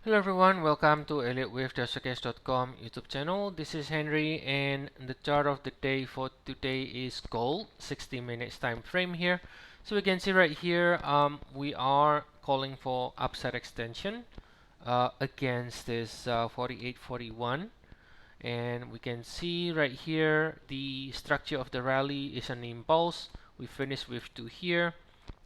Hello everyone, welcome to Elliottwave.com YouTube channel. This is Henry, and the chart of the day for today is gold, 60 minutes time frame here. So we can see right here, we are calling for upside extension against this 48.41, and we can see right here the structure of the rally is an impulse. We finished with 2 here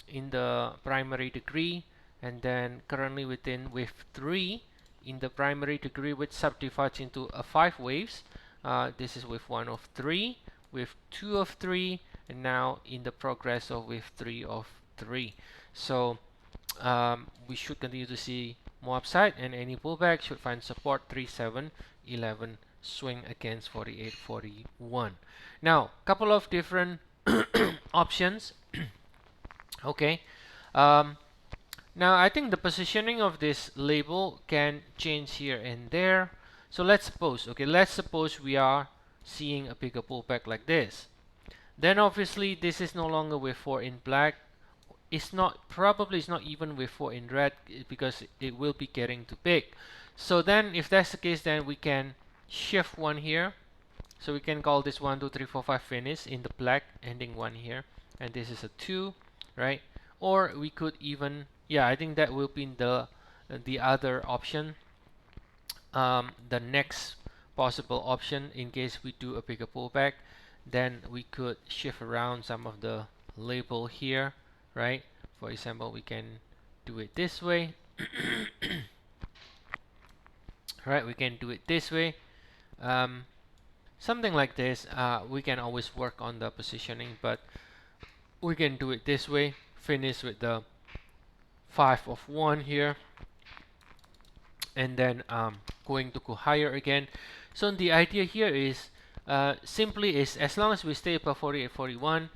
in the primary degree, and then currently within wave 3 in the primary degree, which subdivides into 5 waves. This is wave 1 of 3, wave 2 of 3, and now in the progress of wave 3 of 3. So we should continue to see more upside, and any pullback should find support 3711 swing against 48.41. Now, couple of different options. Okay. Um, Now I think the positioning of this label can change here and there. So let's suppose we are seeing a bigger pullback like this. Then obviously this is no longer with 4 in black. It's not, probably it's not even with 4 in red, because it will be getting too big. So then if that's the case, then we can shift one here. So we can call this 1, 2, 3, 4, 5 finish in the black, ending one here, and this is a 2, right? Or we could even, yeah, I think that will be the other option, the next possible option in case we do a bigger pullback. Then we could shift around some of the label here, right? For example, we can do it this way. Right, we can do it this way. Something like this. We can always work on the positioning, but we can do it this way. Finish with the 5 of 1 here, and then going to go higher again. So the idea here is simply is, as long as we stay above 48.41,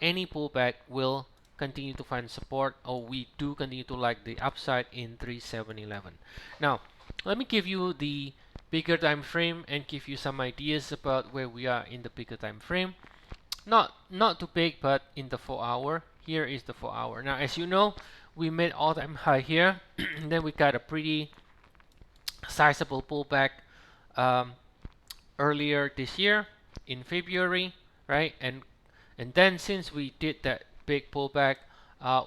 any pullback will continue to find support, or we do continue to like the upside in 3711. Now let me give you the bigger time frame and give you some ideas about where we are in the bigger time frame. Not too big, but in the 4-hour. Here is the 4-hour. Now as you know, we made all-time high here and then we got a pretty sizable pullback earlier this year in February, right? And then since we did that big pullback,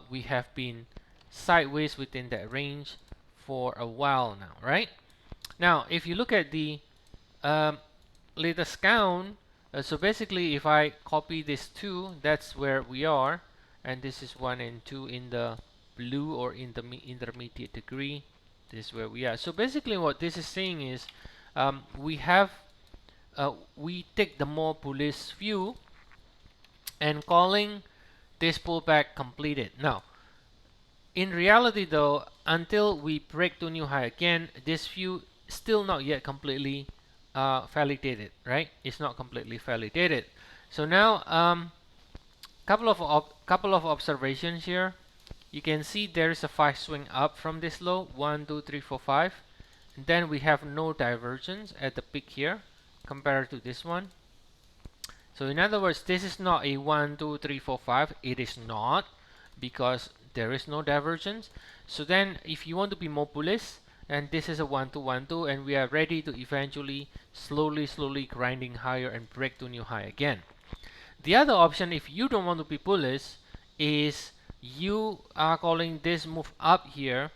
we have been sideways within that range for a while now, right? Now if you look at the latest count, so basically if I copy this 2, that's where we are, and this is 1 and 2 in the blue, or in the intermediate degree. This is where we are. So basically what this is saying is we take the more bullish view and calling this pullback completed. Now in reality though, until we break to new high again, this view still not yet completely validated, right? It's not completely validated. So now couple of observations here. You can see there is a 5 swing up from this low, 1, 2, 3, 4, 5. And then we have no divergence at the peak here compared to this one. So in other words, this is not a 1, 2, 3, 4, 5. It is not, because there is no divergence. So then if you want to be more bullish, and this is a 1, 2, 1, 2, and we are ready to eventually slowly grinding higher and break to new high again. The other option, if you don't want to be bullish, is you are calling this move up here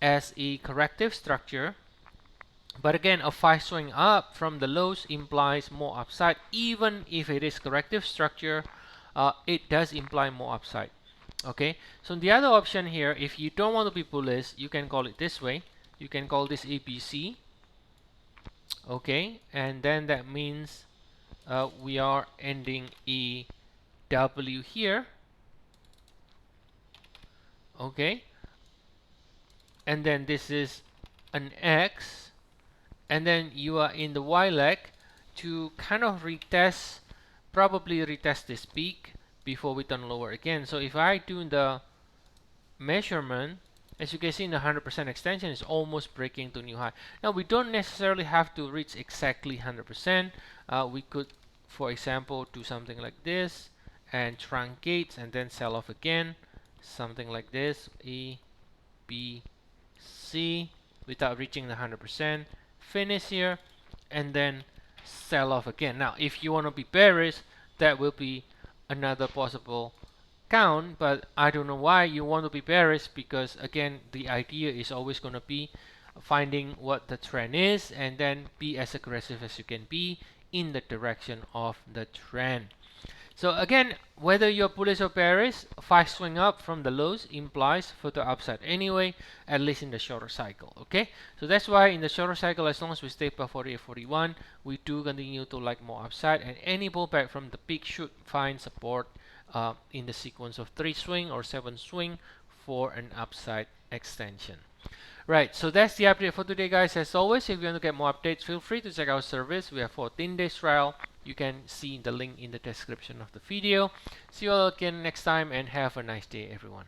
as a corrective structure. But again, a 5 swing up from the lows implies more upside. Even if it is corrective structure, it does imply more upside. Okay, so the other option here, if you don't want to be bullish, you can call it this way. You can call this ABC. Okay, and then that means we are ending a W here. Okay, and then this is an X, and then you are in the Y leg to kind of retest, probably retest this peak before we turn lower again. So if I do the measurement, as you can see, in the 100% extension is almost breaking to new high. Now we don't necessarily have to reach exactly 100%. We could, for example, do something like this and truncate and then sell off again, something like this. A, B, C. without reaching the 100%, finish here, and then sell off again. Now, if you want to be bearish, that will be another possible count, but I don't know why you want to be bearish, because again, the idea is always going to be finding what the trend is and then be as aggressive as you can be in the direction of the trend. So again, whether you're bullish or bearish, 5 swing up from the lows implies further upside anyway, at least in the shorter cycle. Okay, so that's why in the shorter cycle, as long as we stay above 48.41, we do continue to like more upside, and any pullback from the peak should find support in the sequence of 3 swing or 7 swing for an upside extension. Right, so that's the update for today, guys. As always, if you want to get more updates, feel free to check out our service. We have 14 days trial. You can see the link in the description of the video. See you all again next time, and have a nice day, everyone.